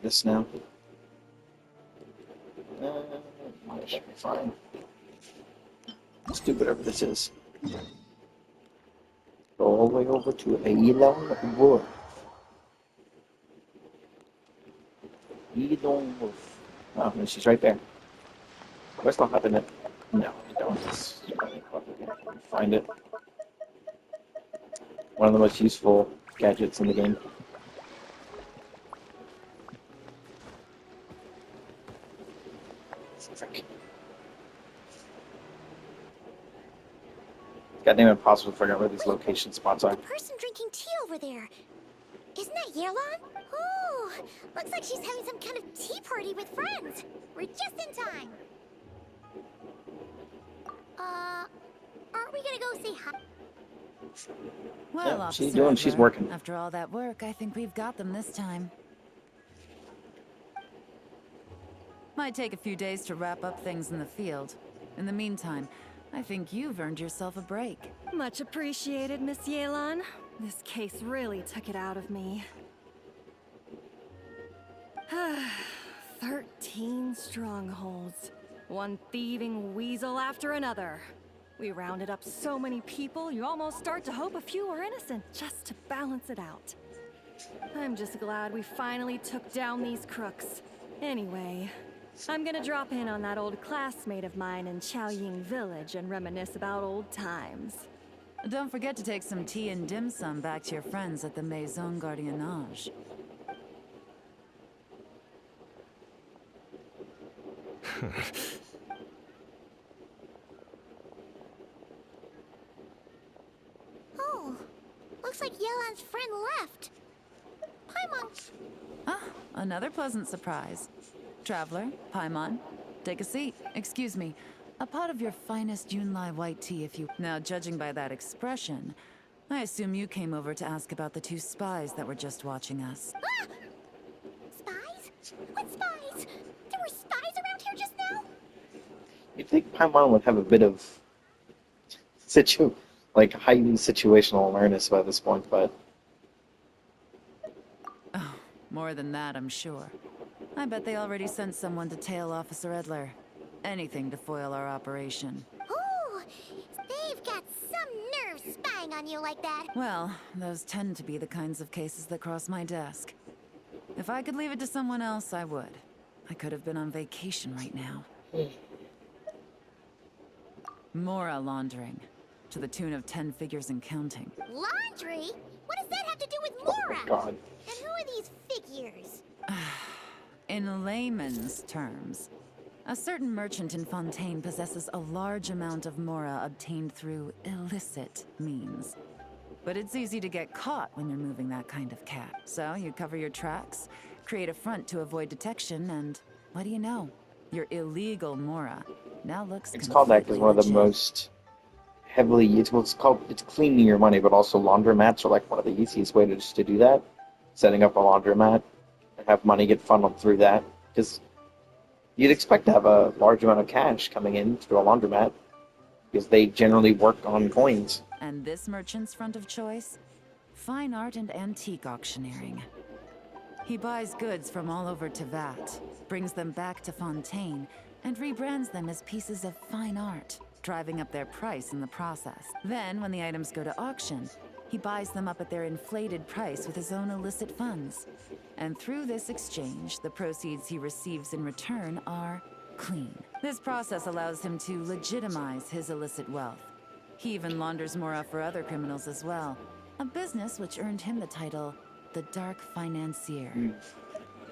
this now. It should be fine. Let's do whatever this is. Go all the way over to Eilon Wood. Eilon Wood. Oh, and she's right there. Do I still have it? No, I don't. Find it. One of the most useful gadgets in the game. Goddamn impossible to figure out where these location spots are. The person drinking tea over there. Isn't that Yerlon? Oh, looks like she's having some kind of tea party with friends. We're just in time. Aren't we gonna go say hi? Well, Yeah, she's Officer doing. She's Edler, working. After all that work, I think we've got them this time. Might take a few days to wrap up things in the field. In the meantime, I think you've earned yourself a break. Much appreciated, Miss Yelan. This case really took it out of me. 13 strongholds. One thieving weasel after another. We rounded up so many people, you almost start to hope a few were innocent, just to balance it out. I'm just glad we finally took down these crooks. Anyway, I'm gonna drop in on that old classmate of mine in Chaoying Village and reminisce about old times. Don't forget to take some tea and dim sum back to your friends at the Maison Gardiennage. Oh, looks like Yelan's friend left. Paimon. Ah, another pleasant surprise. Traveler, Paimon, take a seat. Excuse me. A pot of your finest Yunlai white tea if you... Now, judging by that expression, I assume you came over to ask about the two spies that were just watching us. Ah! Spies? What spies? There were spies around here just now? You'd think Paimon would have a bit of heightened situational awareness by this point, but Oh, more than that, I'm sure. I bet they already sent someone to tail Officer Edler. Anything to foil our operation. Oh, they've got some nerve spying on you like that. Well, those tend to be the kinds of cases that cross my desk. If I could leave it to someone else, I would. I could have been on vacation right now. Mora laundering. To the tune of 10 figures and counting. Laundry? What does that have to do with Mora? God. And who are these figures? In layman's terms, a certain merchant in Fontaine possesses a large amount of Mora obtained through illicit means. But it's easy to get caught when you're moving that kind of cat. So you cover your tracks, create a front to avoid detection, and what do you know? Your illegal Mora now looks it's called that because one of the legit. most heavily used. Well, it's cleaning your money, but also laundromats are like one of the easiest ways to do that. Setting up a laundromat and have money get funneled through that, because you'd expect to have a large amount of cash coming in through a laundromat, because they generally work on coins. And this merchant's front of choice? Fine art and antique auctioneering. He buys goods from all over Tevat, brings them back to Fontaine, and rebrands them as pieces of fine art, driving up their price in the process. Then, when the items go to auction, he buys them up at their inflated price with his own illicit funds. And through this exchange, the proceeds he receives in return are clean. This process allows him to legitimize his illicit wealth. He even launders Mora for other criminals as well. A business which earned him the title, the Dark Financier.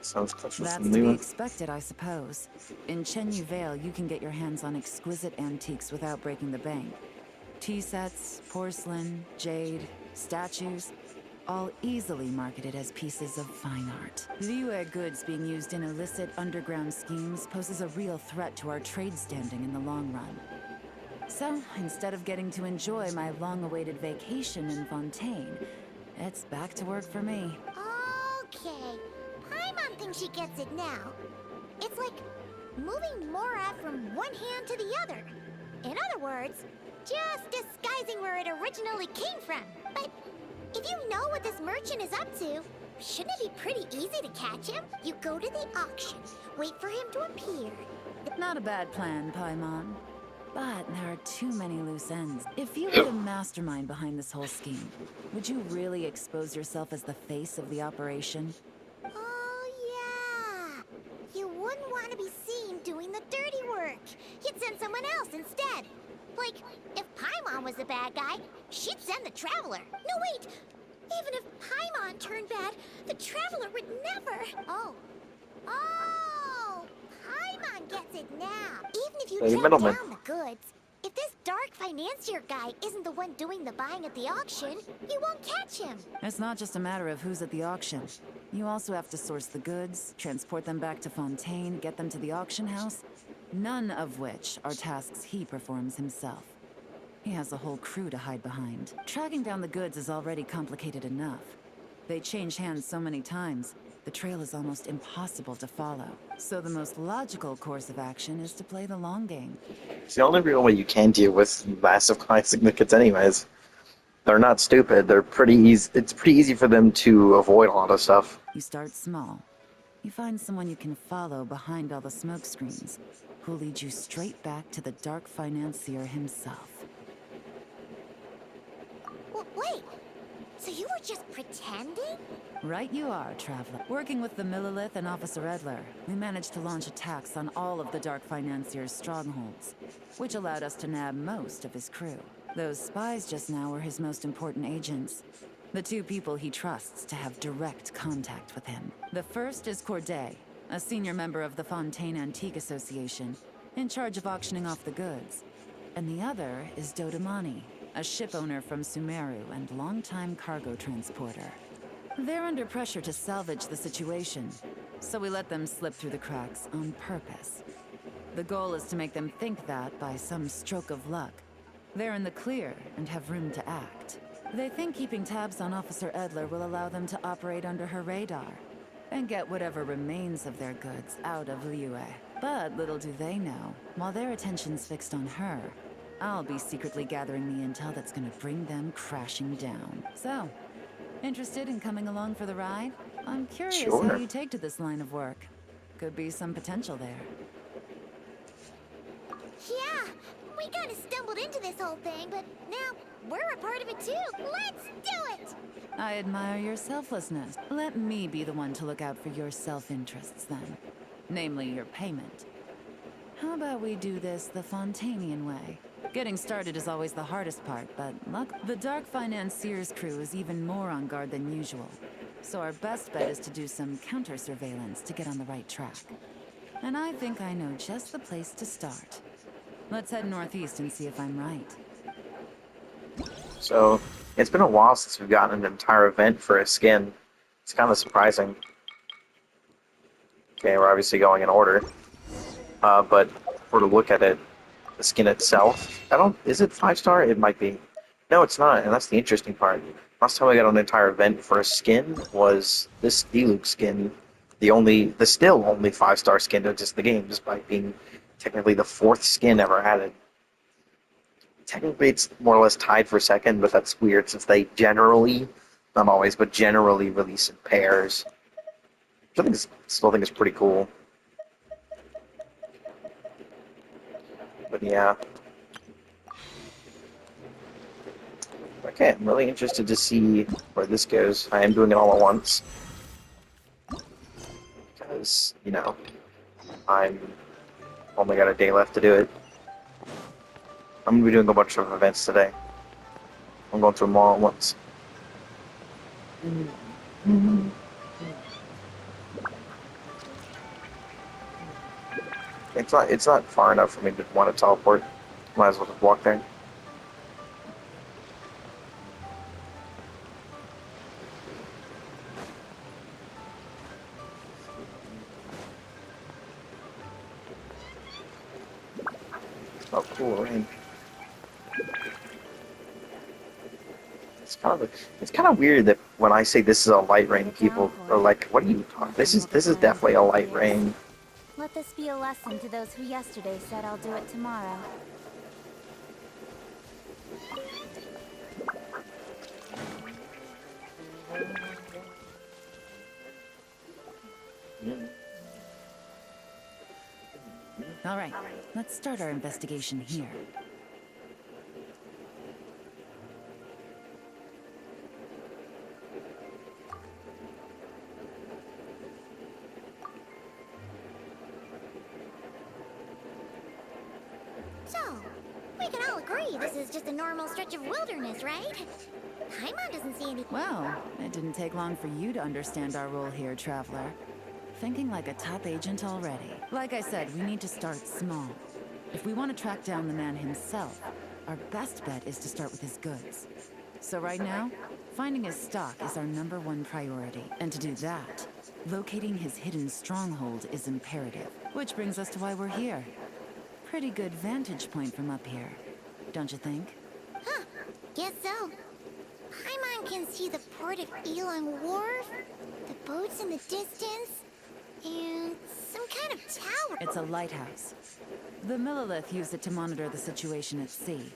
Sounds close to That's to something be new. expected, I suppose. In Chenyu Vale, you can get your hands on exquisite antiques without breaking the bank. Tea sets, porcelain, jade, statues, all easily marketed as pieces of fine art. Liyue goods being used in illicit underground schemes poses a real threat to our trade standing in the long run. So, instead of getting to enjoy my long-awaited vacation in Fontaine, it's back to work for me. Okay, Paimon thinks she gets it now. It's like moving Mora from one hand to the other. In other words, just disguising where it originally came from. But if you know what this merchant is up to, Shouldn't it be pretty easy to catch him? You go to the auction, wait for him to appear. Not a bad plan, Paimon. But there are too many loose ends. If you were the mastermind behind this whole scheme, would you really expose yourself as the face of the operation? Oh, yeah. You wouldn't want to be seen doing the dirty work. You'd send someone else instead. Like, if Paimon was the bad guy, she'd send the Traveler. No, wait. Even if Paimon turned bad, the Traveler would never. Oh. Oh! Paimon gets it now. Even if you Hey, track middleman. down the goods, if this dark financier guy isn't the one doing the buying at the auction, you won't catch him. It's not just a matter of who's at the auction. You also have to source the goods, transport them back to Fontaine, get them to the auction house, none of which are tasks he performs himself. He has a whole crew to hide behind. Tracking down the goods is already complicated enough. They change hands so many times, the trail is almost impossible to follow. So the most logical course of action is to play the long game. It's the only real way you can deal with massive client significance anyways. They're not stupid. They're pretty easy. It's pretty easy for them to avoid a lot of stuff. You start small. You find someone you can follow behind all the smoke screens, who'll lead you straight back to the dark financier himself. Wait, so you were just pretending? Right you are, Traveler. Working with the Millilith and Officer Edler, we managed to launch attacks on all of the Dark Financier's strongholds, which allowed us to nab most of his crew. Those spies just now were his most important agents. The two people he trusts to have direct contact with him. The first is Corday, a senior member of the Fontaine Antique Association, in charge of auctioning off the goods. And the other is Dodamani, a ship owner from Sumeru and longtime cargo transporter. They're under pressure to salvage the situation, so we let them slip through the cracks on purpose. The goal is to make them think that, by some stroke of luck, they're in the clear and have room to act. They think keeping tabs on Officer Edler will allow them to operate under her radar and get whatever remains of their goods out of Liyue. But little do they know, while their attention's fixed on her, I'll be secretly gathering the intel that's gonna bring them crashing down. So, interested in coming along for the ride? I'm curious Sure. how you take to this line of work. Could be some potential there. Yeah, we kind of stumbled into this whole thing, but now we're a part of it too. Let's do it! I admire your selflessness. Let me be the one to look out for your self-interests then. Namely, your payment. How about we do this the Fontainian way? Getting started is always the hardest part, but luck. The Dark Financier's crew is even more on guard than usual. So our best bet is to do some counter-surveillance to get on the right track. And I think I know just the place to start. Let's head northeast and see if I'm right. So it's been a while since we've gotten an entire event for a skin. It's kind of surprising. Okay, we're obviously going in order. But if we're to look at it, the skin itself, is it 5-star? It might be. No, it's not, and that's the interesting part. Last time I got an entire event for a skin was this Diluc skin, the still only 5-star skin to just the game, despite being technically the 4th skin ever added. Technically, it's more or less tied for second, but that's weird since they generally, not always, but generally release in pairs. Still think it's pretty cool. But yeah. Okay, I'm really interested to see where this goes. I am doing it all at once. Because, I'm only got a day left to do it. I'm going to be doing a bunch of events today. I'm going through them all at once. It's not far enough for me to want to teleport. Might as well just walk there. Oh, cool rain. It's kind of weird that when I say this is a light rain, people are like, "What are you talking? This is definitely a light rain." Let this be a lesson to those who yesterday said I'll do it tomorrow. All right, let's start our investigation here. So, we can all agree this is just a normal stretch of wilderness, right? Paimon doesn't see any. Well, it didn't take long for you to understand our role here, Traveler. Thinking like a top agent already. Like I said, we need to start small. If we want to track down the man himself, our best bet is to start with his goods. So right now, finding his stock is our #1 priority. And to do that, locating his hidden stronghold is imperative. Which brings us to why we're here. Pretty good vantage point from up here, don't you think? Huh, guess so. Paimon can see the port of Elon Wharf, the boats in the distance, and some kind of tower. It's a lighthouse. The Millilith used it to monitor the situation at sea.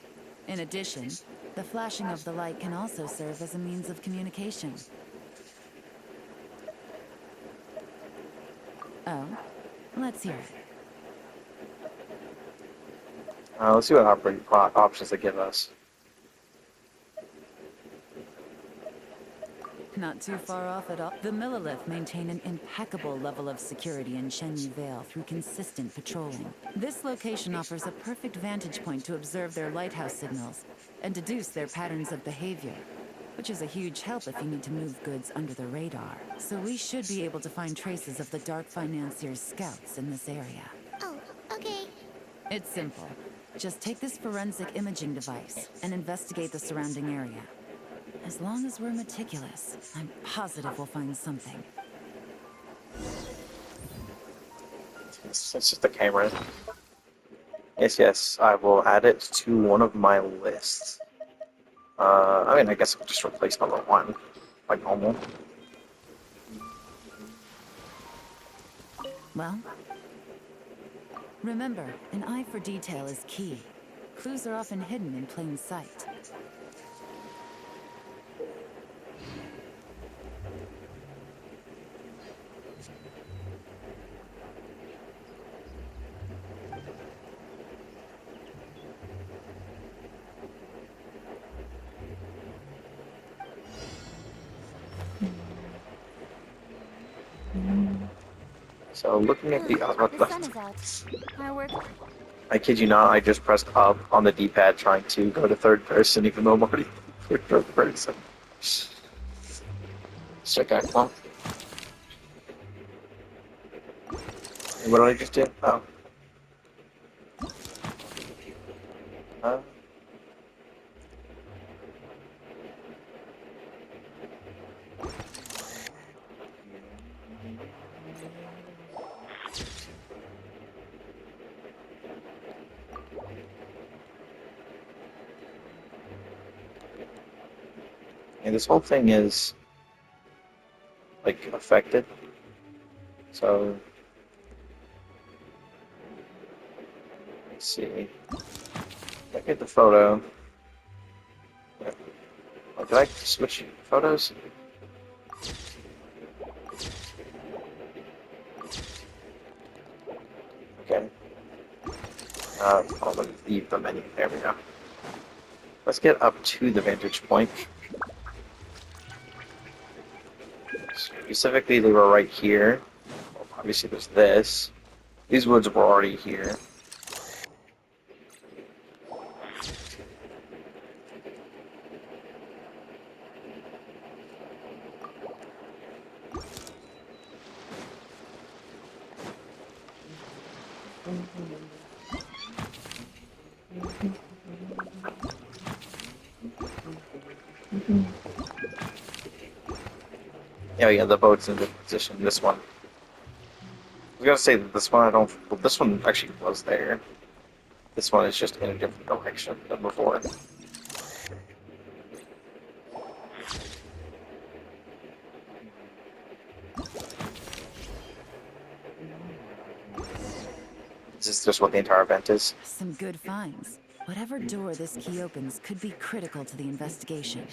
In addition, the flashing of the light can also serve as a means of communication. Oh, let's hear it. Let's see what options they give us. Not too far off at all. The Millilith maintain an impeccable level of security in Shenyi Vale through consistent patrolling. This location offers a perfect vantage point to observe their lighthouse signals and deduce their patterns of behavior, which is a huge help if you need to move goods under the radar. So we should be able to find traces of the Dark Financier's scouts in this area. Oh, okay. It's simple. Just take this forensic imaging device and investigate the surrounding area. As long as we're meticulous, I'm positive we'll find something. It's just the camera. Yes, I will add it to one of my lists. I mean, I guess I'll just replace #1, like normal. Well, remember, an eye for detail is key. Clues are often hidden in plain sight. So looking at the The sun is out. Our work. I kid you not, I just pressed up on the D-pad trying to go to third person, even though I'm already third person. Check out one. What did I just do? Oh. Uh, and this whole thing is like affected. So let's see. Look at the photo. Oh, did I switch photos? Okay. I'll leave the menu. There we go. Let's get up to the vantage point. Specifically, they were right here. Well, obviously, there's this. These woods were already here. Oh yeah, the boat's in the position. This one. I was gonna say that this one I don't. Well, this one actually was there. This one is just in a different direction than before. This is just what the entire event is. Some good finds. Whatever door this key opens could be critical to the investigation.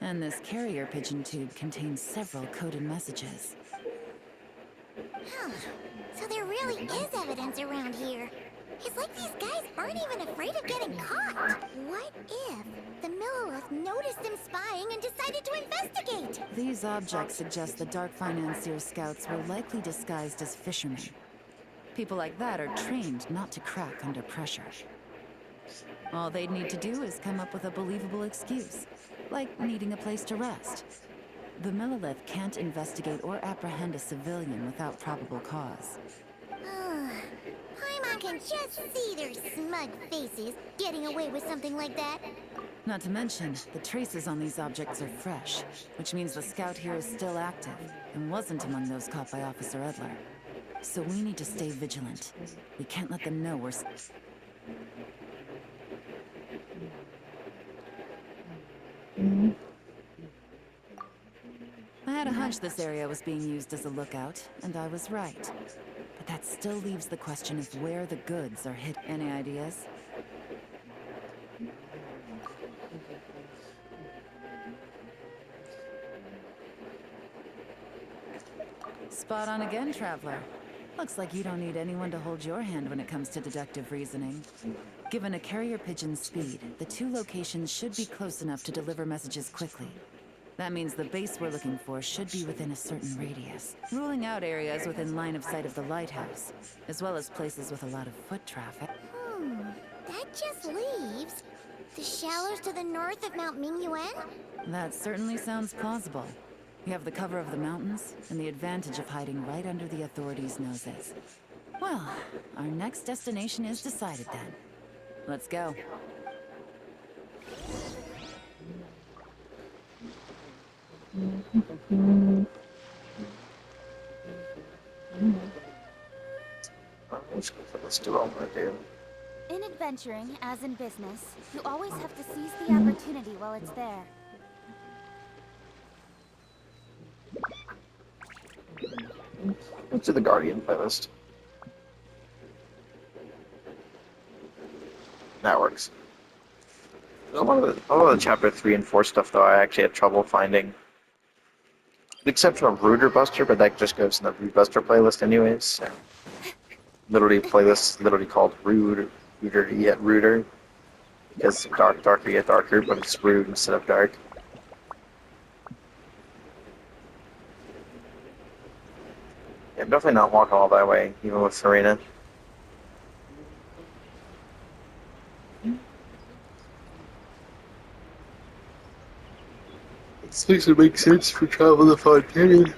And this carrier pigeon tube contains several coded messages. So there really is evidence around here. It's like these guys aren't even afraid of getting caught. What if the Millilith noticed them spying and decided to investigate? These objects suggest the Dark Financier scouts were likely disguised as fishermen. People like that are trained not to crack under pressure. All they'd need to do is come up with a believable excuse, like needing a place to rest. The Millilith can't investigate or apprehend a civilian without probable cause. Paimon can just see their smug faces getting away with something like that. Not to mention, the traces on these objects are fresh, which means the scout here is still active and wasn't among those caught by Officer Edler. So we need to stay vigilant. We can't let them know we're... I had a hunch this area was being used as a lookout, and I was right. But that still leaves the question of where the goods are hidden. Any ideas? Spot on again, Traveler. Looks like you don't need anyone to hold your hand when it comes to deductive reasoning. Given a carrier pigeon's speed, the two locations should be close enough to deliver messages quickly. That means the base we're looking for should be within a certain radius, ruling out areas within line of sight of the lighthouse, as well as places with a lot of foot traffic. That just leaves the shallows to the north of Mount Mingyuan? That certainly sounds plausible. We have the cover of the mountains, and the advantage of hiding right under the authorities' noses. Well, our next destination is decided then. Let's go. Let's do what we're gonna do. In adventuring, as in business, you always have to seize the opportunity while it's there. Let's do the Guardian playlist. That works. A lot of the chapter 3 and 4 stuff, though, I actually had trouble finding. With the exception of Rooter Buster, but that just goes in the Root Buster playlist anyways. So. Literally, playlist literally called Rooter Yet Rooter. Because darker yet darker, but it's rude instead of dark. Yeah, I'm definitely not walking all that way, even with Serena. This makes it make sense for travel to Fontaine.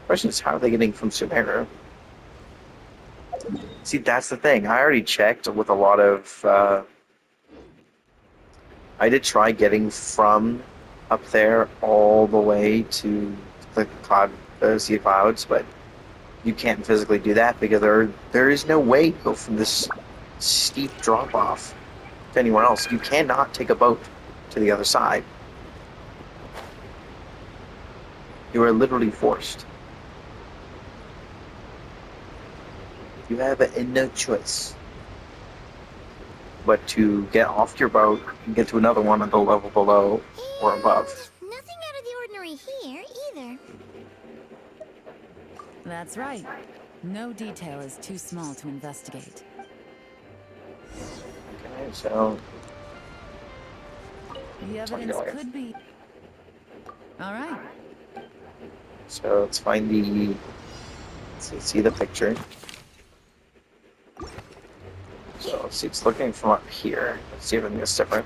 Question is, how are they getting from Sumeru? See, that's the thing. I already checked with a lot of. I did try getting from up there all the way to the Sea of Clouds, but you can't physically do that because there is no way to go from this steep drop off to anyone else. You cannot take a boat to the other side. You are literally forced. You have no choice but to get off your boat and get to another one at the level below or above. Nothing out of the ordinary here, either. That's right. No detail is too small to investigate. Okay, so The evidence could be... All right. So let's find the. Let's see the picture. So let's see, it's looking from up here. Let's see if anything is different.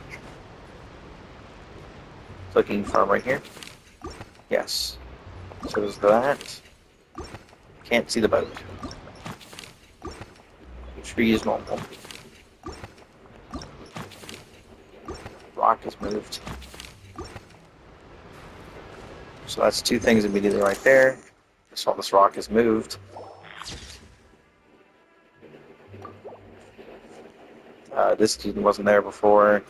It's looking from right here. Yes. So there's that. Can't see the boat. The tree is normal. Rock is moved. So that's two things immediately right there. So this rock is moved. This student wasn't there before.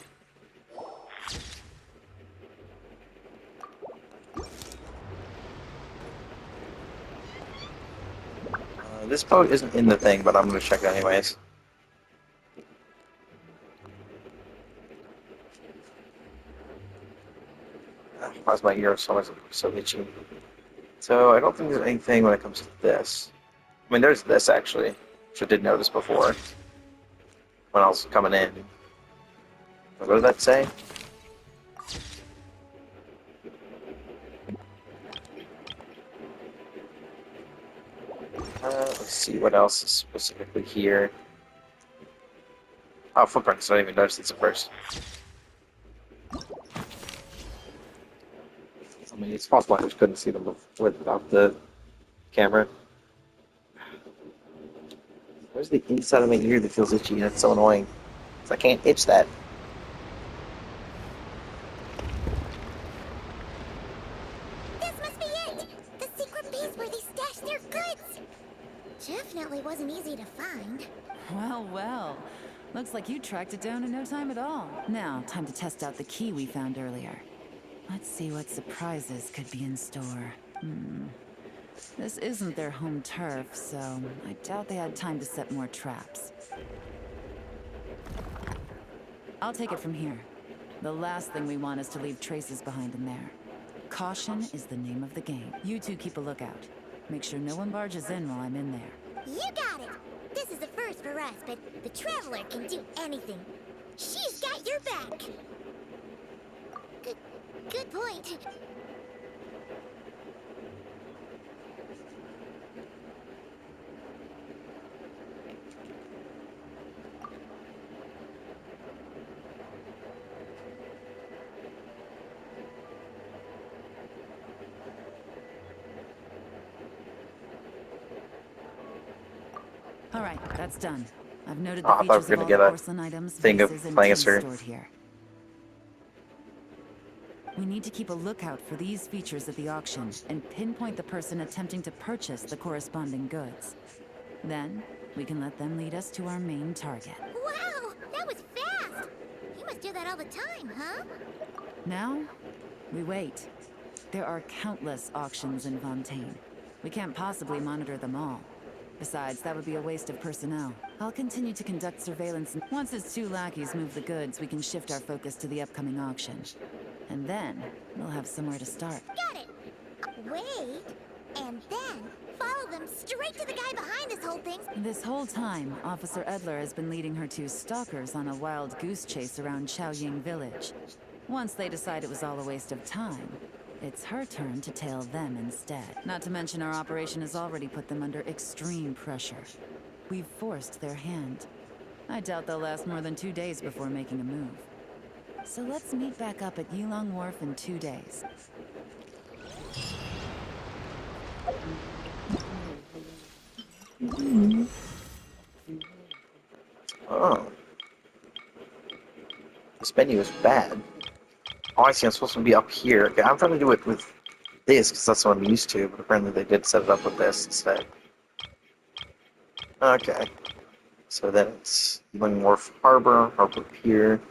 This boat isn't in the thing, but I'm going to check it anyways. Why's my ear so itchy? So I don't think there's anything when it comes to this. I mean, there's this actually, which I did notice before when I was coming in. What did that say? Let's see what else is specifically here. Oh, footprints. I didn't even notice this at first. I mean, it's possible I just couldn't see them without the camera. Where's the inside of my ear that feels itchy? That's so annoying. 'Cause I can't itch that. This must be it! The secret base where they stash their goods! Definitely wasn't easy to find. Well, well. Looks like you tracked it down in no time at all. Now, time to test out the key we found earlier. Let's see what surprises could be in store. This isn't their home turf, so I doubt they had time to set more traps. I'll take it from here. The last thing we want is to leave traces behind in there. Caution is the name of the game. You two keep a lookout. Make sure no one barges in while I'm in there. You got it! This is a first for us, but the Traveler can do anything. She's got your back! Good point. All right, that's done. I've noted Oh, the I thought we were features of gonna all get the a porcelain items, thing of vases, and playing teas as her. stored here. We need to keep a lookout for these features at the auction and pinpoint the person attempting to purchase the corresponding goods. Then, we can let them lead us to our main target. Wow! That was fast! You must do that all the time, huh? Now, we wait. There are countless auctions in Fontaine. We can't possibly monitor them all. Besides, that would be a waste of personnel. I'll continue to conduct surveillance. Once its two lackeys move the goods, we can shift our focus to the upcoming auction. And then, we'll have somewhere to start. Got it! Wait, and then follow them straight to the guy behind this whole thing. This whole time, Officer Edler has been leading her two stalkers on a wild goose chase around Chaoying Village. Once they decide it was all a waste of time, it's her turn to tail them instead. Not to mention our operation has already put them under extreme pressure. We've forced their hand. I doubt they'll last more than 2 days before making a move. So let's meet back up at Yilong Wharf in 2 days. Oh. This menu is bad. Oh, I see. I'm supposed to be up here. Okay, I'm trying to do it with this because that's what I'm used to, but apparently they did set it up with this instead. Okay. So then it's Yilong Wharf Harbor, Harbor Pier,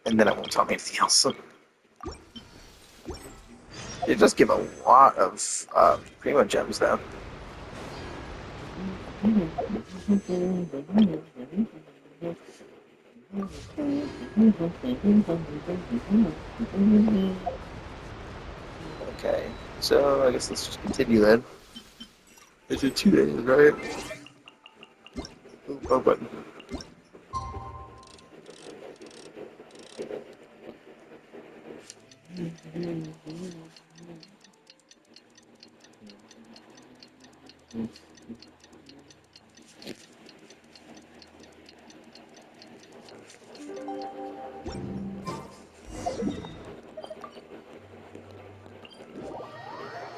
and then it won't tell me anything else. It does give a lot of primo gems, though. Okay, so I guess let's just continue then. It's in 2 days, right? Oh, button.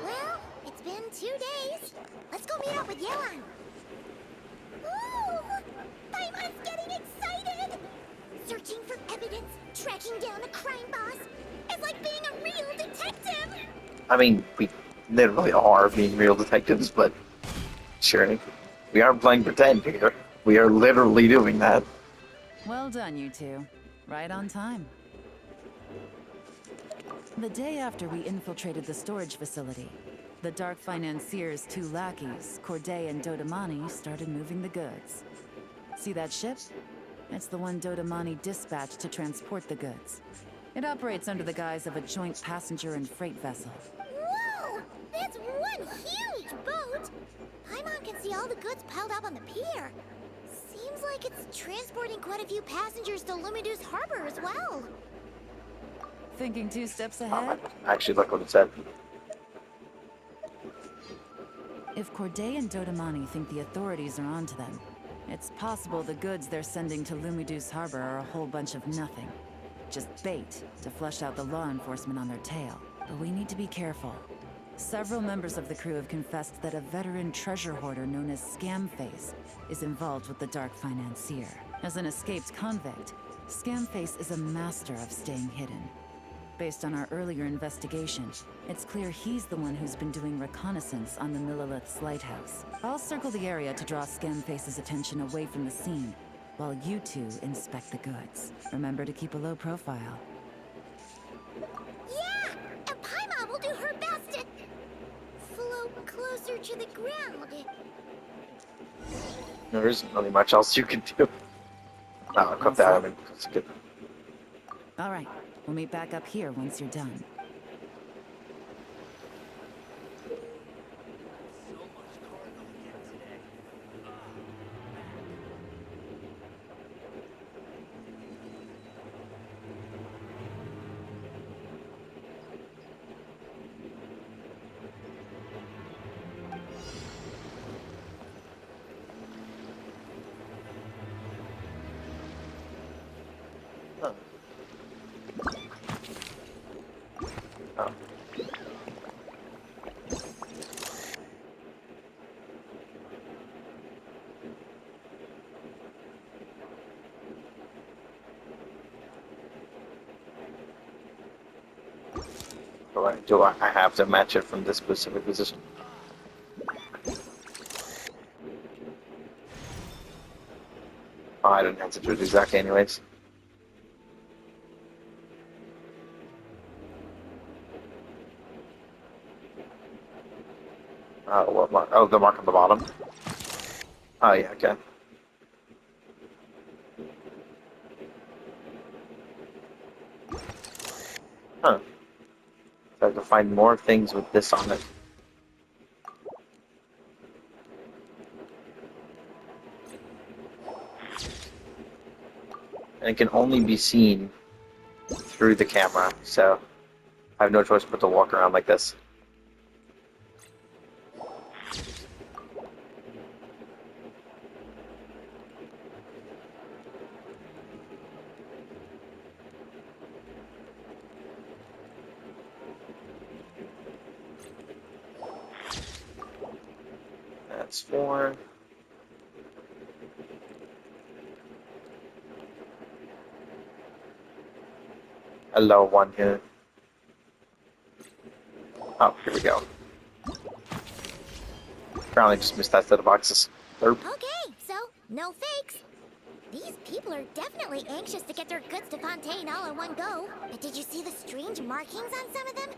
Well, it's been 2 days. Let's go meet up with Yelan. Ooh! Paimon's getting excited! Searching for evidence, tracking down a crime boss. It's like being a real detective! I mean, we literally are being real detectives, but sure, we aren't playing pretend here. We are literally doing that. Well done, you two. Right on time. The day after we infiltrated the storage facility, the Dark Financier's two lackeys, Corday and Dodamani, started moving the goods. See that ship? It's the one Dodamani dispatched to transport the goods. It operates under the guise of a joint passenger and freight vessel. Whoa! That's one goods piled up on the pier. Seems like it's transporting quite a few passengers to Lumidu's harbor as well. Thinking 2 steps ahead? Actually, look what it said. If Corday and Dodamani think the authorities are onto them, it's possible the goods they're sending to Lumidu's harbor are a whole bunch of nothing. Just bait to flush out the law enforcement on their tail. But we need to be careful. Several members of the crew have confessed that a veteran treasure hoarder known as Scamface is involved with the dark financier. As an escaped convict, Scamface is a master of staying hidden. Based on our earlier investigation, it's clear he's the one who's been doing reconnaissance on the Millilith's lighthouse. I'll circle the area to draw Scamface's attention away from the scene, while you two inspect the goods. Remember to keep a low profile. Yeah! And Paimon will do her best to float closer to the ground. There isn't really much else you can do. I'll cut that. I mean, it's good. All right, we'll meet back up here once you're done. Huh. Oh. Do I have to match it from this specific position? Oh, I didn't have to do it exactly anyways. What mark? Oh, the mark on the bottom. Oh, yeah, okay. Huh. So I have to find more things with this on it. And it can only be seen through the camera, so I have no choice but to walk around like this. That's 4. A low one here. Oh, here we go. Apparently just missed that set of boxes. Derp. Okay, so no fakes. These people are definitely anxious to get their goods to Fontaine all in one go. But did you see the strange markings on some of them?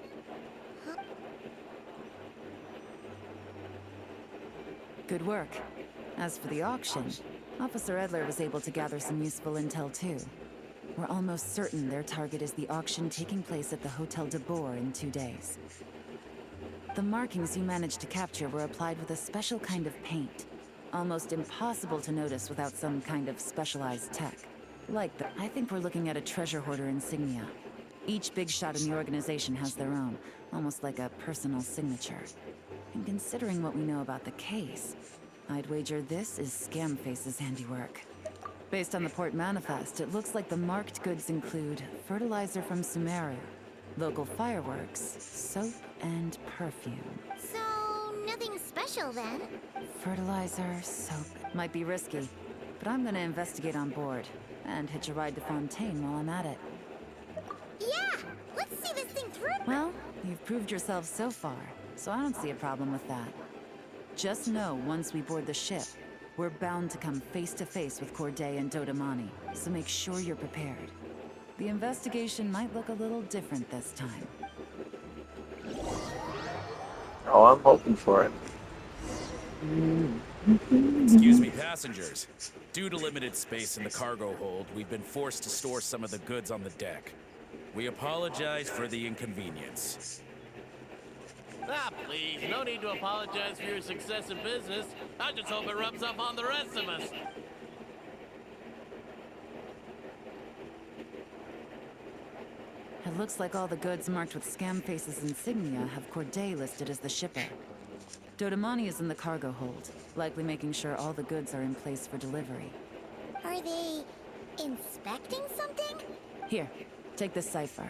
Good work. As for the auction, Officer Edler was able to gather some useful intel too. We're almost certain their target is the auction taking place at the Hotel de Boer in 2 days. The markings you managed to capture were applied with a special kind of paint. Almost impossible to notice without some kind of specialized tech. I think we're looking at a treasure hoarder insignia. Each big shot in the organization has their own, almost like a personal signature. And considering what we know about the case, I'd wager this is Scamface's handiwork. Based on the port manifest, it looks like the marked goods include fertilizer from Sumeru, local fireworks, soap, and perfume. So, nothing special then? Fertilizer, soap. Might be risky, but I'm gonna investigate on board and hitch a ride to Fontaine while I'm at it. Yeah! Let's see this thing through! Well, you've proved yourself so far, so I don't see a problem with that. Just know once we board the ship, we're bound to come face to face with Corday and Dodamani, so make sure you're prepared. The investigation might look a little different this time. Oh, I'm hoping for it. Excuse me, passengers. Due to limited space in the cargo hold, we've been forced to store some of the goods on the deck. We apologize for the inconvenience. Ah, please, no need to apologize for your success in business. I just hope it rubs off on the rest of us. It looks like all the goods marked with Scamface's insignia have Corday listed as the shipper. Dodamani is in the cargo hold, likely making sure all the goods are in place for delivery. Are they inspecting something? Here, take this cipher.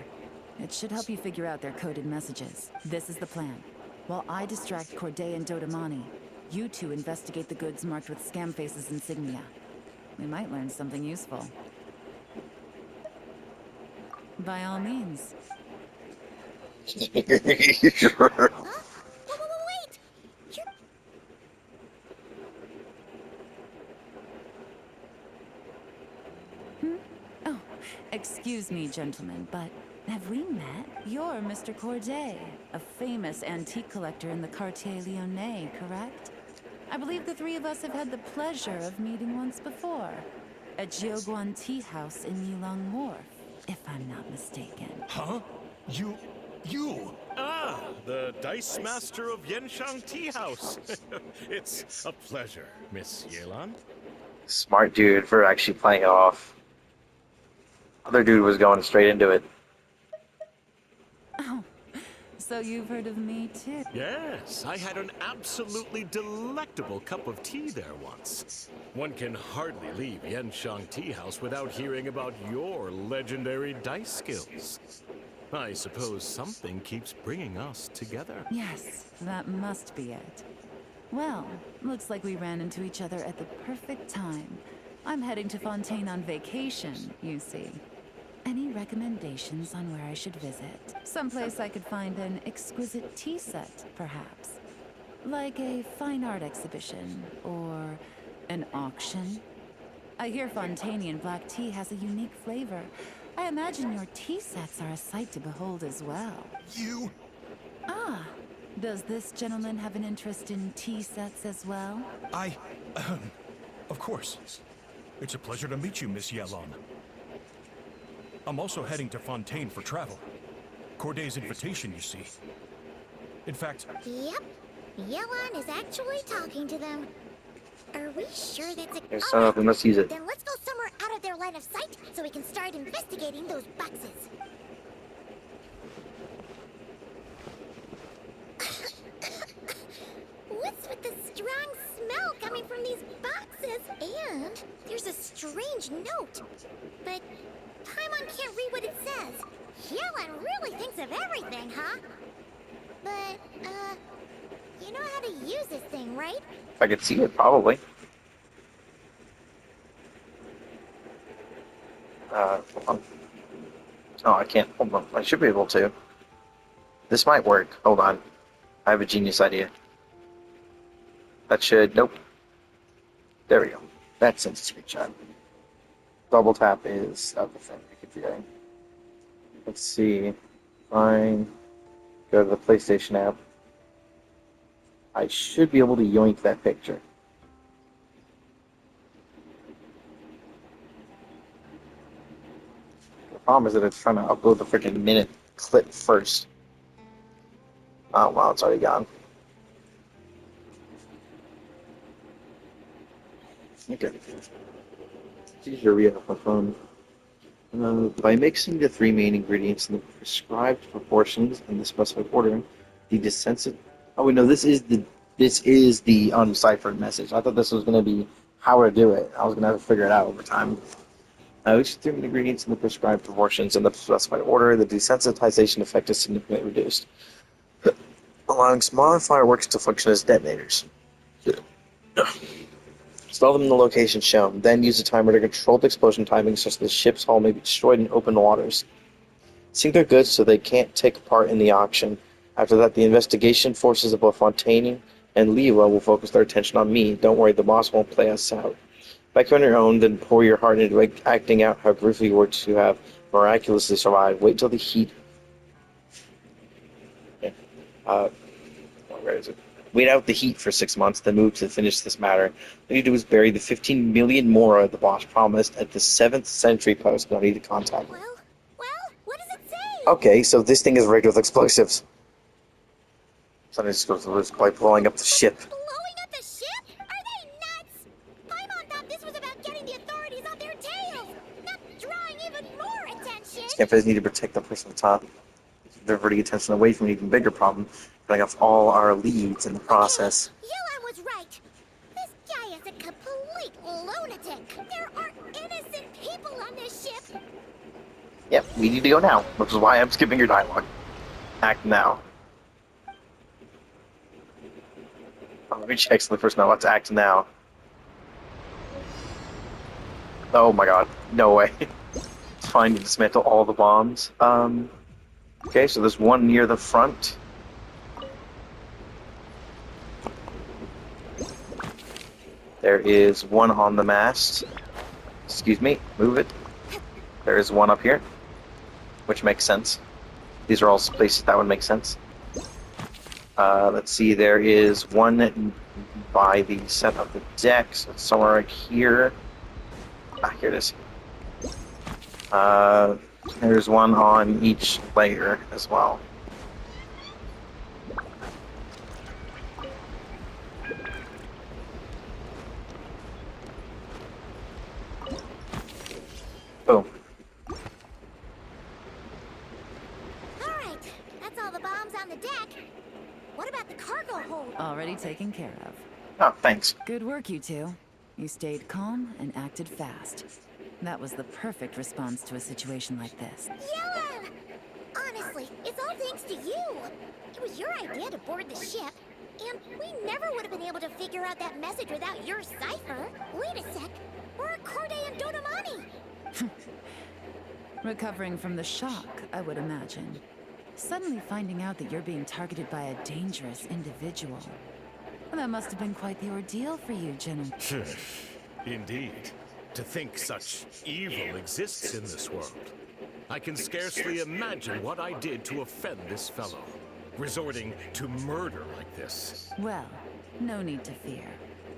It should help you figure out their coded messages. This is the plan. While I distract Corday and Dodamani, you two investigate the goods marked with Scamface's insignia. We might learn something useful. By all means. Huh? Wait! You're... Oh, excuse me, gentlemen, but have we met? You're Mr. Corday, a famous antique collector in the Quartier Lyonnais, correct? I believe the three of us have had the pleasure of meeting once before. At Jiuguan Tea House in Yulong Wharf, if I'm not mistaken. Huh? You... Ah, the Dice Master of Yenshang Tea House. It's a pleasure, Miss Yelan. Smart dude for actually playing it off. Other dude was going straight into it. Oh, so you've heard of me too? Yes, I had an absolutely delectable cup of tea there once. One can hardly leave Yenshang Tea House without hearing about your legendary dice skills. I suppose something keeps bringing us together. Yes, that must be it. Well, looks like we ran into each other at the perfect time. I'm heading to Fontaine on vacation, you see. Any recommendations on where I should visit? Someplace I could find an exquisite tea set, perhaps. Like a fine art exhibition, or an auction. I hear Fontainian black tea has a unique flavor. I imagine your tea sets are a sight to behold as well. You... Ah, does this gentleman have an interest in tea sets as well? Of course. It's a pleasure to meet you, Miss Yelan. I'm also heading to Fontaine for travel. Corday's invitation, you see. In fact... Yep. Yelan is actually talking to them. Are we sure that's a... There's some of them, let's use it. Then let's go somewhere out of their line of sight so we can start investigating those boxes. What's with the strong smell coming from these boxes? And there's a strange note. But Paimon can't read what it says. Yelan really thinks of everything, huh? But, you know how to use this thing, right? If I could see it, probably. Hold on. Oh, I can't. Hold on. I should be able to. This might work. Hold on. I have a genius idea. That should... Nope. There we go. That sends a screenshot. Double tap is the thing I keep forgetting. Let's see. Fine. Go to the PlayStation app. I should be able to yoink that picture. The problem is that it's trying to upload the freaking minute clip first. Oh, wow, it's already gone. Okay. It's easier to read off my phone. By mixing the three main ingredients in the prescribed proportions in the specified order, the desensitized... Oh, wait, no, this is the unciphered message. I thought this was going to be how to do it. I was going to have to figure it out over time. Mixing the three main ingredients in the prescribed proportions in the specified order, the desensitization effect is significantly reduced, allowing smaller fireworks to function as detonators. Install them in the location shown, then use a timer to control the explosion timing such that the ship's hull may be destroyed in open waters. Sink their goods so they can't take part in the auction. After that, the investigation forces of both Fontaine and Liwa will focus their attention on me. Don't worry, the boss won't play us out. Back on your own, then pour your heart into acting out how grateful you were to have miraculously survived. Wait till the heat... where is it? Wait out the heat for 6 months, then move to finish this matter. What you need to do is bury the 15 million mora the boss promised at the 7th century post. No need to contact me. Well, what does it say? Okay, so this thing is rigged with explosives. Somebody just goes to lose by blowing up the ship. Blowing up the ship? Are they nuts? Paimon thought this was about getting the authorities on their tails, not drawing even more attention. Campers need to protect the person at the top. Diverting attention away from an even bigger problem, cutting off all our leads in the process. Okay, Yelan was right. This guy is a complete lunatic. There are innocent people on this ship. Yep, we need to go now, which is why I'm skipping your dialogue. Act now. Oh, let me check something first now. Let's act now. Oh my god, no way. It's fine to dismantle all the bombs. Okay, so there's one near the front. There is one on the mast. Excuse me, move it. There is one up here, which makes sense. These are all places that would make sense. Let's see, there is one by the center of the deck, so it's somewhere right here. Ah, here it is. There's one on each layer as well. Boom. Alright, that's all the bombs on the deck. What about the cargo hold? Already taken care of. Oh, thanks. Good work, you two. You stayed calm and acted fast. That was the perfect response to a situation like this. Yelan! Honestly, it's all thanks to you. It was your idea to board the ship. And we never would have been able to figure out that message without your cipher. Wait a sec. We're Corday and Dodamani. Recovering from the shock, I would imagine. Suddenly finding out that you're being targeted by a dangerous individual. That must have been quite the ordeal for you, gentlemen. Indeed. To think such evil exists in this world. I can scarcely imagine what I did to offend this fellow. Resorting to murder like this. Well, no need to fear.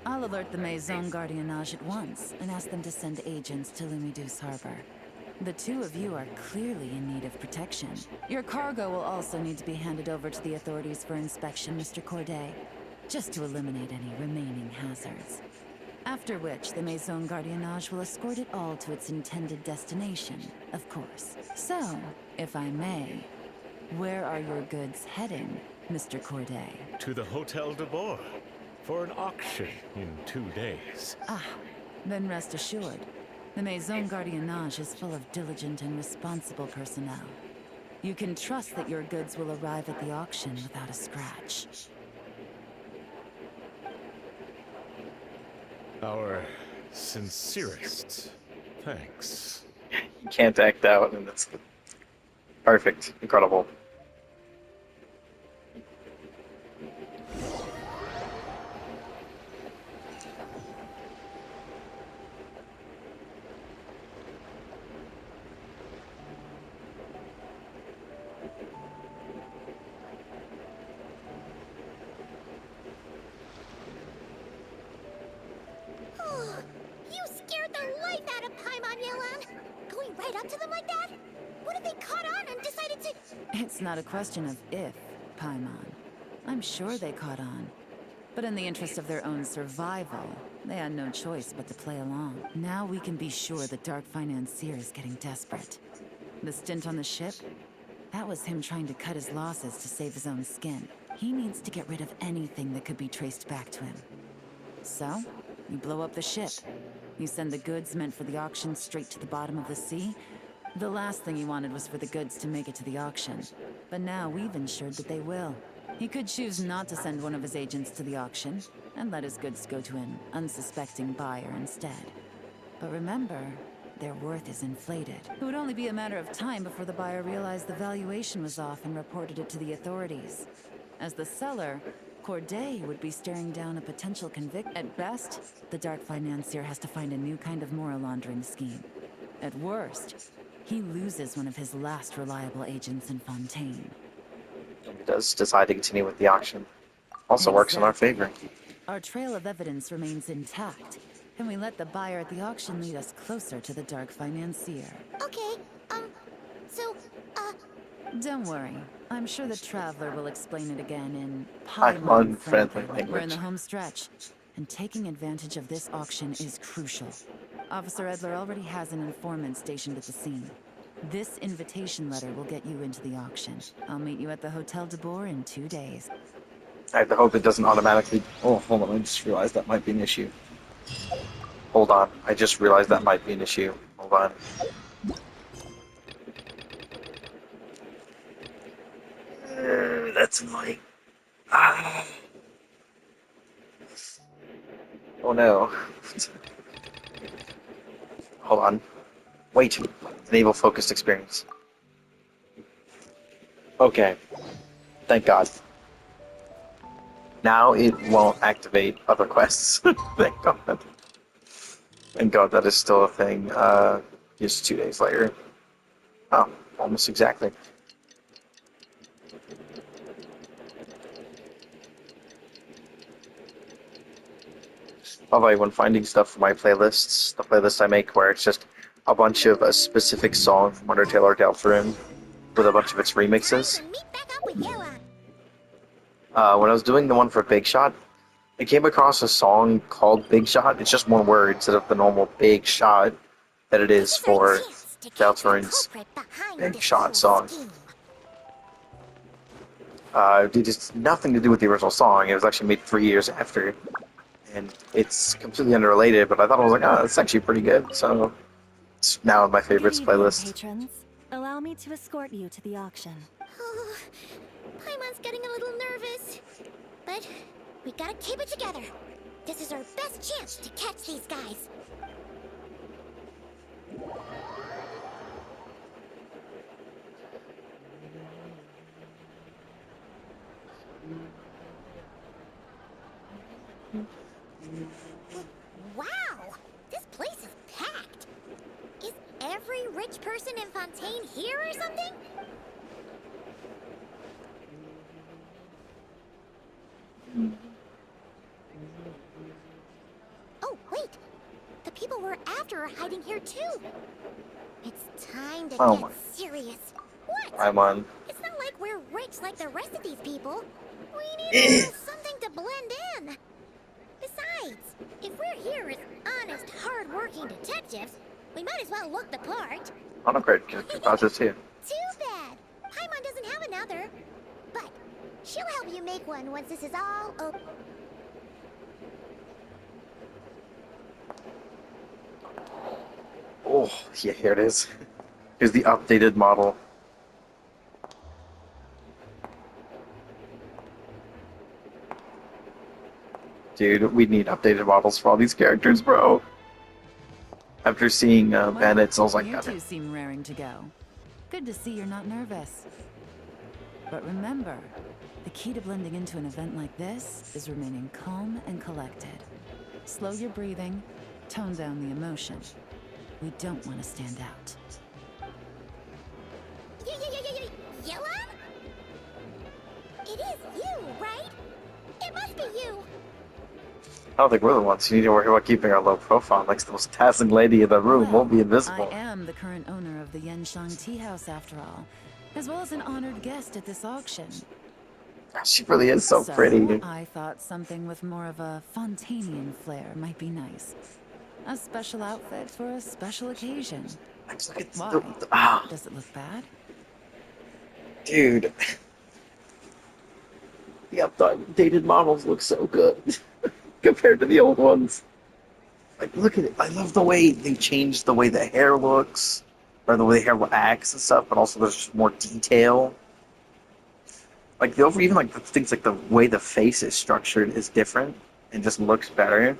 I'll alert the Maison Gardiennage at once and ask them to send agents to Lumidus Harbor. The two of you are clearly in need of protection. Your cargo will also need to be handed over to the authorities for inspection, Mr. Corday, just to eliminate any remaining hazards. After which, the Maison Gardiennage will escort it all to its intended destination, of course. So, if I may, where are your goods heading, Mr. Corday? To the Hotel de Bois for an auction in 2 days. Ah, then rest assured, the Maison Gardiennage is full of diligent and responsible personnel. You can trust that your goods will arrive at the auction without a scratch. Our sincerest thanks. You can't act out, and that's perfect. Incredible. You scared the life out of Paimon, Yelan. Going right up to them like that? What if they caught on and decided to... It's not a question of if, Paimon. I'm sure they caught on. But in the interest of their own survival, they had no choice but to play along. Now we can be sure the Dark Financier is getting desperate. The stint on the ship? That was him trying to cut his losses to save his own skin. He needs to get rid of anything that could be traced back to him. So, you blow up the ship. You send the goods meant for the auction straight to the bottom of the sea. The last thing you wanted was for the goods to make it to the auction. But now we've ensured that they will. He could choose not to send one of his agents to the auction, and let his goods go to an unsuspecting buyer instead. But remember, their worth is inflated. It would only be a matter of time before the buyer realized the valuation was off and reported it to the authorities. As the seller, Corday would be staring down a potential convict. At best, the Dark Financier has to find a new kind of moral laundering scheme. At worst, he loses one of his last reliable agents in Fontaine. He does decide to continue with the auction. Also works in our favor. Our trail of evidence remains intact, and we let the buyer at the auction lead us closer to the Dark Financier. Okay, so, Don't worry. I'm sure the Traveler will explain it again in I'm Paimon unfriendly Franken. We're in the language. home stretch, and taking advantage of this auction is crucial. Officer Edler already has an informant stationed at the scene. This invitation letter will get you into the auction. I'll meet you at the Hotel de Boer in 2 days. I have to hope it doesn't automatically. Oh, hold on. I just realized that might be an issue. Hold on. I just realized that might be an issue. Hold on. That's annoying. Ah. Oh no. Hold on. Wait. Enable focused experience. Okay. Thank God. Now it won't activate other quests. Thank God. Thank God that is still a thing. Just 2 days later. Oh, almost exactly. Although when finding stuff for my playlists, the playlists I make where it's just a bunch of a specific song from Undertale or Deltarune with a bunch of its remixes. Time to meet back up with Yella. When I was doing the one for Big Shot, I came across a song called Big Shot. It's just more words instead of the normal Big Shot that it is This is our for chance to catch the Deltarune's culprit behind Big this Shot whole song. scheme. It just nothing to do with the original song. It was actually made 3 years after, and it's completely unrelated. But I thought I was like, oh, that's actually pretty good. So it's now in my Good favorites evening, playlist. patrons. Allow me to escort you to the auction. Oh, Paimon's getting a little nervous. But we gotta keep it together. This is our best chance to catch these guys. Wow! This place is packed. Is every rich person in Fontaine here or something? Oh, wait! The people we're after are hiding here too! It's time to Oh get my! serious. What? I'm on. It's not like we're rich like the rest of these people. We need a little something to blend in. Besides, if we're here as honest, hard-working detectives, we might as well look the part. Autocrat composers too. Too bad. Paimon doesn't have another. But she'll help you make one once this is all over. Oh, yeah, here it is. Here's the updated model. Dude, we need updated models for all these characters, bro. After seeing Bennett's, I was like, you God, two seem raring to go. Good to see you're not nervous. But remember, the key to blending into an event like this is remaining calm and collected. Slow your breathing, tone down the emotion. We don't want to stand out. Yella? It is you, right? It must be you. I don't think we're the ones who need to worry about keeping our low profile next to the most dazzling lady in the room. Won't be invisible. I am the current owner of the Yanshang Tea House, after all, as well as an honored guest at this auction. She really is so pretty. I thought something with more of a Fontainian flair might be nice. A special outfit for a special occasion. Why? Does it look bad? Dude. The updated models look so good compared to the old ones. Like, look at it. I love the way they changed the way the hair looks, or the way the hair acts and stuff, but also there's just more detail. Like, even like the things like the way the face is structured is different and just looks better.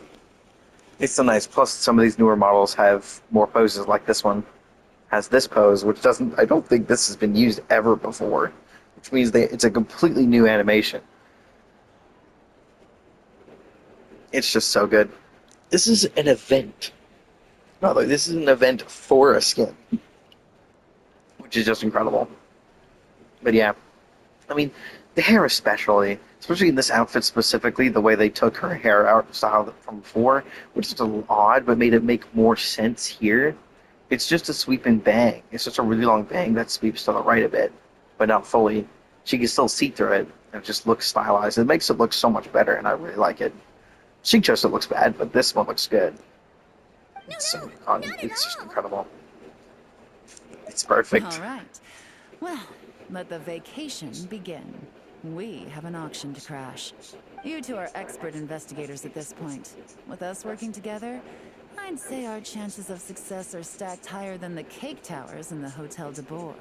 It's so nice. Plus, some of these newer models have more poses, like this one has this pose, which doesn't. I don't think this has been used ever before, which means it's a completely new animation. It's just so good. This is an event. No, like, this is an event for a skin, which is just incredible. But yeah, I mean, the hair especially in this outfit specifically, the way they took her hair out style from before, which is a little odd, but made it make more sense here. It's just a sweeping bang. It's just a really long bang that sweeps to the right a bit. but not fully. She can still see through it, and it just looks stylized. It makes it look so much better, and I really like it. She just it looks bad, but this one looks good. No, not at It's just all. incredible. It's All perfect. right. Well, let the vacation begin. We have an auction to crash. You two are expert investigators at this point. With us working together, I'd say our chances of success are stacked higher than the cake towers in the Hotel de Boer.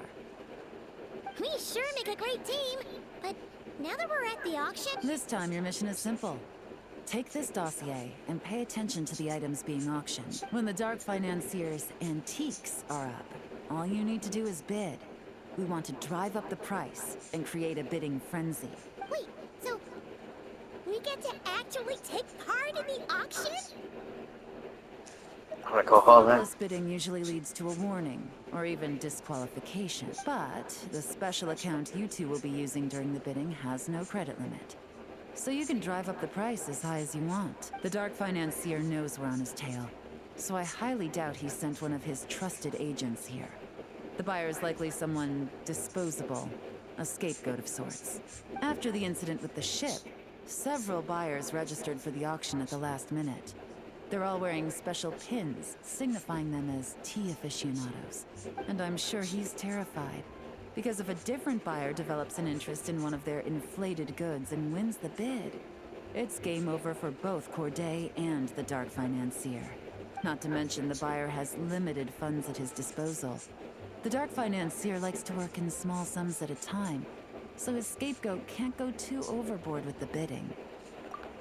We sure make a great team. But now that we're at the auction, This time, your mission is simple. Take this dossier and pay attention to the items being auctioned. When the Dark Financier's antiques are up, all you need to do is bid. We want to drive up the price and create a bidding frenzy. wait, so we get to actually take part in the auction? I'm gonna call all that. Flawless bidding usually leads to a warning, or even disqualification. But the special account you two will be using during the bidding has no credit limit. So you can drive up the price as high as you want. The Dark Financier knows we're on his tail, so I highly doubt he sent one of his trusted agents here. The buyer's likely someone disposable, a scapegoat of sorts. After the incident with the ship, several buyers registered for the auction at the last minute. They're all wearing special pins, signifying them as tea aficionados. And I'm sure he's terrified. Because if a different buyer develops an interest in one of their inflated goods and wins the bid, it's game over for both Corday and the Dark Financier. Not to mention the buyer has limited funds at his disposal. The Dark Financier likes to work in small sums at a time, so his scapegoat can't go too overboard with the bidding.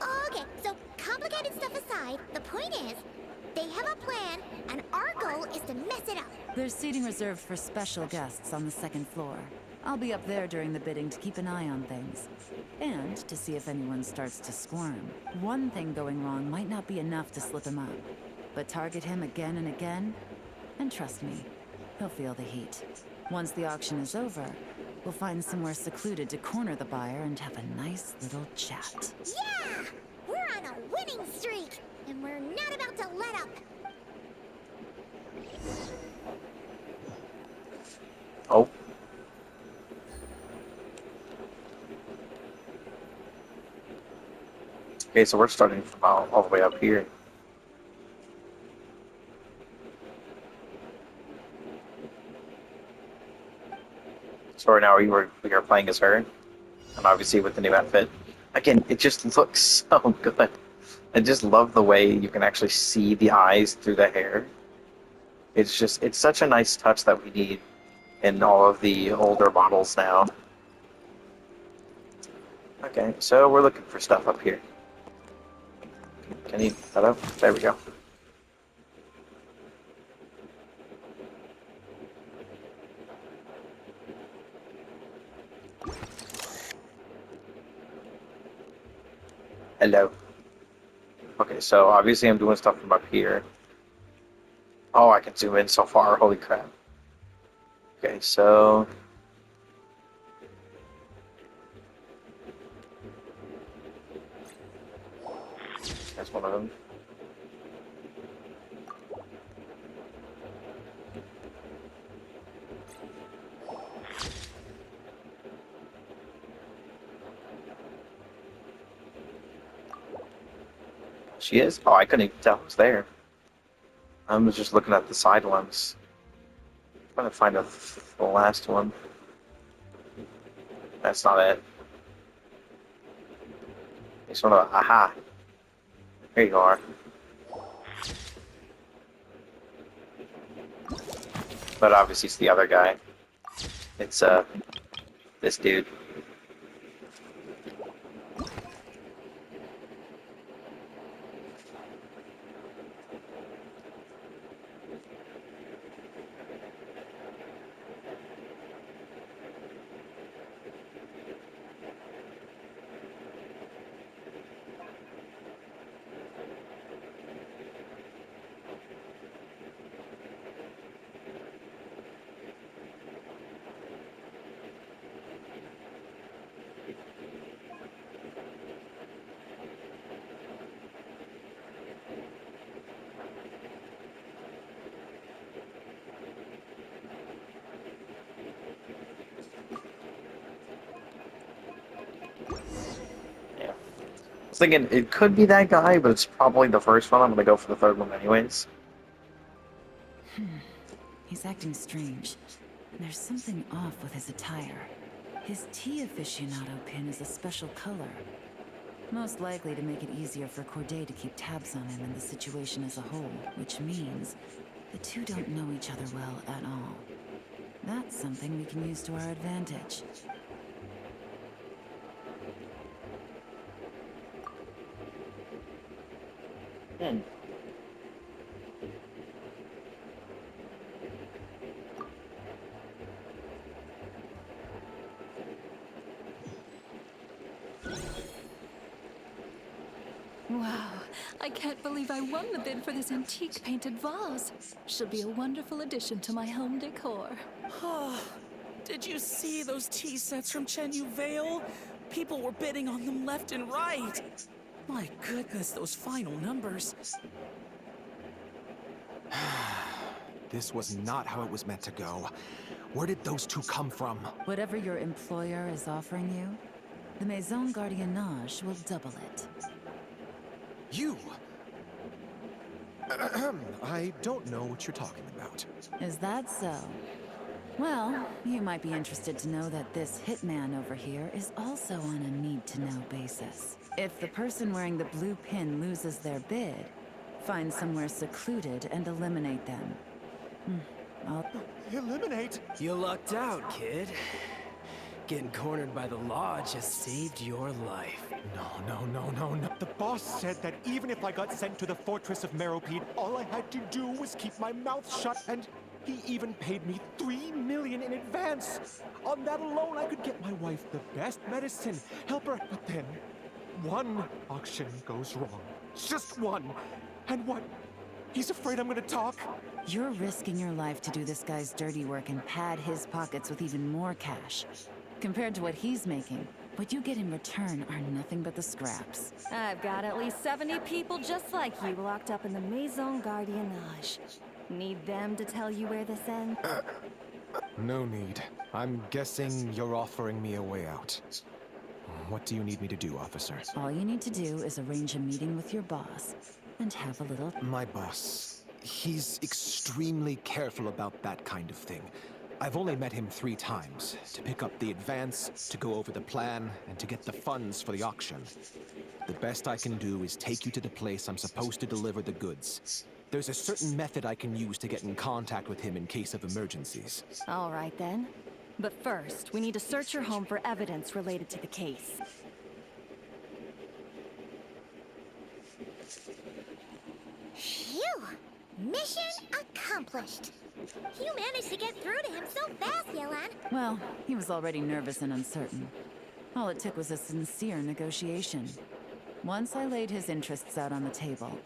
Okay, so complicated stuff aside, the point is, they have a plan, and our goal is to mess it up. There's seating reserved for special guests on the second floor. I'll be up there during the bidding to keep an eye on things. And to see if anyone starts to squirm. One thing going wrong might not be enough to slip him up. But target him again and again, and trust me, he'll feel the heat. Once the auction is over, we'll find somewhere secluded to corner the buyer and have a nice little chat. Yeah! We're on a winning streak, and we're not about to let up. Oh. Okay, so we're starting from all the way up here. So right now we are playing as her, and obviously with the new outfit. Again, it just looks so good. I just love the way you can actually see the eyes through the hair. It's such a nice touch that we need in all of the older models now. Okay, so we're looking for stuff up here. Can you, hello? There we go. Hello. Okay, so obviously I'm doing stuff from up here. Oh, I can zoom in so far. Holy crap. Okay, so that's one of them. She is? Oh, I couldn't even tell it was there. I was just looking at the side ones. Trying to find the last one. That's not it. It's one of the, aha. There you are. But obviously it's the other guy. It's this dude. was thinking it could be that guy, but it's probably the first one. I'm gonna go for the third one anyways. He's acting strange. There's something off with his attire. His tea aficionado pin is a special color. Most likely to make it easier for Corday to keep tabs on him and the situation as a whole, which means the two don't know each other well at all. That's something we can use to our advantage. Hmm. Wow, I can't believe I won the bid for this antique painted vase. She'll be a wonderful addition to my home decor. Did you see those tea sets from Chenyu Vale? People were bidding on them left and right. My goodness, those final numbers. This was not how it was meant to go. Where did those two come from? Whatever your employer is offering you, the Maison Gardiennage will double it. You! I don't know what you're talking about. Is that so? Well, you might be interested to know that this hitman over here is also on a need-to-know basis. If the person wearing the blue pin loses their bid, find somewhere secluded and eliminate them. Eliminate? You lucked out, kid. Getting cornered by the law just saved your life. No. The boss said that even if I got sent to the Fortress of Meropide, all I had to do was keep my mouth shut, and he even paid me $3 million in advance. On that alone, I could get my wife the best medicine, help her. But then, one auction goes wrong. Just one. And what? He's afraid I'm gonna talk? You're risking your life to do this guy's dirty work and pad his pockets with even more cash. Compared to what he's making, what you get in return are nothing but the scraps. I've got at least 70 people just like you locked up in the Maison Gardiennage. Need them to tell you where this ends? No need. I'm guessing you're offering me a way out. What do you need me to do, officer? All you need to do is arrange a meeting with your boss and have a little... My boss. He's extremely careful about that kind of thing. I've only met him 3 times, to pick up the advance, to go over the plan, and to get the funds for the auction. The best I can do is take you to the place I'm supposed to deliver the goods. There's a certain method I can use to get in contact with him in case of emergencies. All right then. But first, we need to search your home for evidence related to the case. Phew! Mission accomplished. You managed to get through to him so fast, Yelan. Well, he was already nervous and uncertain. All it took was a sincere negotiation. Once I laid his interests out on the table,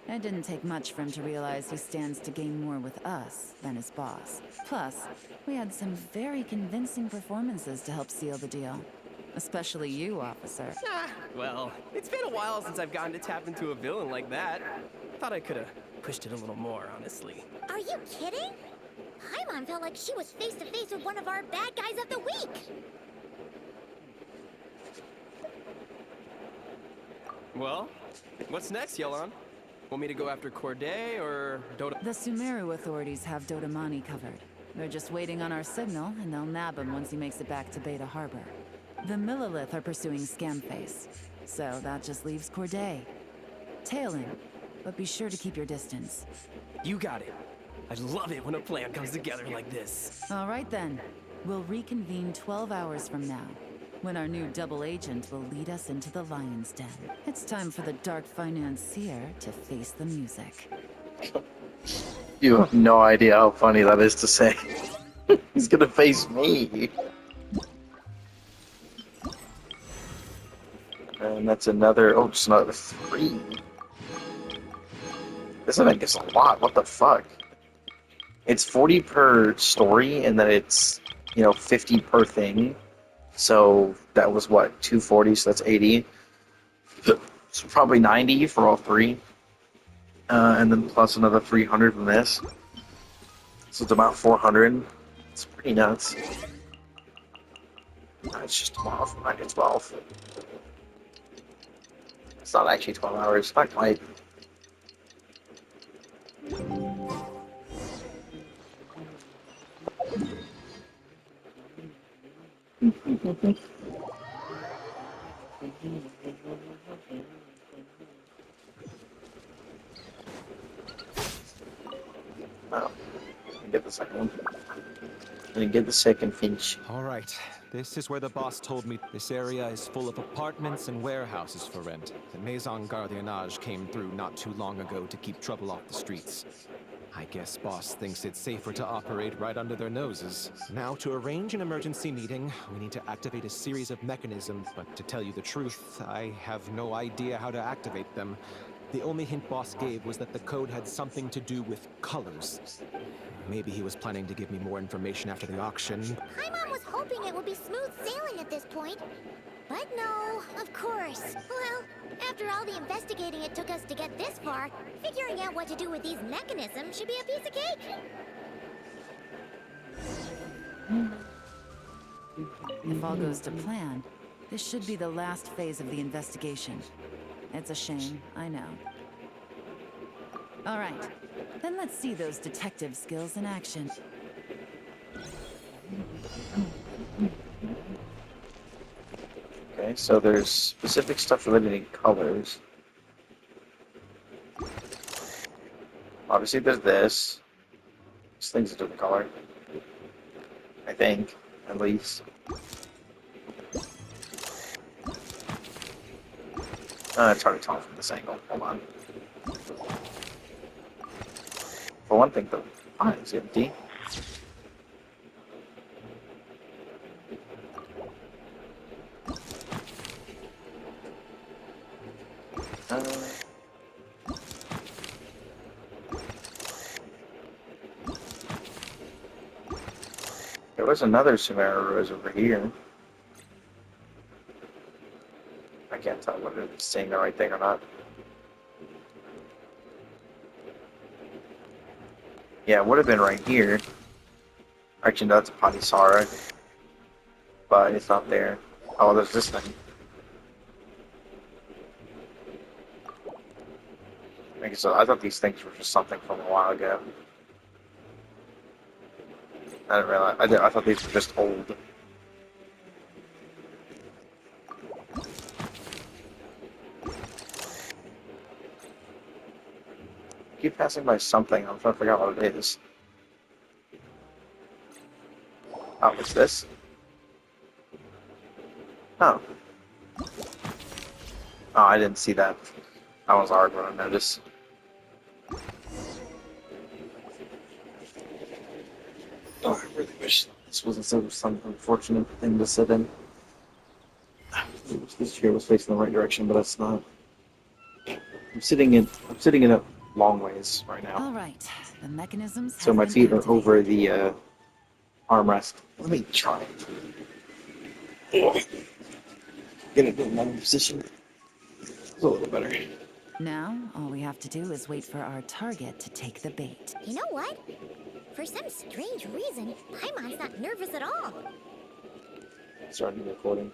it didn't take much for him to realize he stands to gain more with us than his boss. Plus, we had some very convincing performances to help seal the deal. Especially you, officer. Well, it's been a while since I've gotten to tap into a villain like that. Thought I could have pushed it a little more, honestly. Are you kidding? Paimon felt like she was face to face with one of our bad guys of the week. Well, what's next, Yelan? Want me to go after Corday or Dota? The Sumeru authorities have Dodamani covered. They're just waiting on our signal, and they'll nab him once he makes it back to Beta Harbor. The Millilith are pursuing Scamface, so that just leaves Corday. Tail him, but be sure to keep your distance. You got it. I love it when a plan comes together like this. All right then. We'll reconvene 12 hours from now, when our new double agent will lead us into the Lion's Den. It's time for the dark financier to face the music. You have no idea how funny that is to say. He's gonna face me. And that's another, oh, just another 3. This event gets a lot, what the fuck? It's 40 per story, and then it's, 50 per thing. So that was what, 240, so that's 80. So probably 90 for all 3. And then plus another 300 from this. So it's about 400. It's pretty nuts. It's just tomorrow from 9 to 12. It's not actually 12 hours. Not quite. Oh, I get the second one. I didn't get the second Finch. All right, this is where the boss told me this area is full of apartments and warehouses for rent. The Maison Gardiennage came through not too long ago to keep trouble off the streets. I guess boss thinks it's safer to operate right under their noses. Now, to arrange an emergency meeting, we need to activate a series of mechanisms, but to tell you the truth, I have no idea how to activate them. The only hint boss gave was that the code had something to do with colors. Maybe he was planning to give me more information after the auction. Paimon was hoping it would be smooth sailing at this point. But no, of course. Well, after all the investigating it took us to get this far, figuring out what to do with these mechanisms should be a piece of cake. If all goes to plan, this should be the last phase of the investigation. It's a shame, I know. All right, then let's see those detective skills in action. Okay, so there's specific stuff related to colors. Obviously, there's this. This thing's a different color. I think, at least. It's hard to tell from this angle. Hold on. For one thing, the pond is empty. There was another Sumeru Rose over here. I can't tell whether it's saying the right thing or not. Yeah, it would have been right here. Actually, no, that's a Patisara. But it's not there. Oh, there's this thing. I thought these things were just something from a while ago. I didn't realize. I thought these were just old. Keep passing by something. I'm trying to figure out what it is. Oh, it's this? Oh. Oh, I didn't see that. That was a hard one to notice. Oh, I really wish this wasn't some unfortunate thing to sit in. I wish this chair was facing the right direction, but it's not. I'm sitting in it long ways right now. All right, the mechanisms So have my been feet are activated. over the armrest. Let me try. Ugh. Get it in another position. It's a little better. Now, all we have to do is wait for our target to take the bait. You know what? For some strange reason, Paimon's not nervous at all. Starting recording.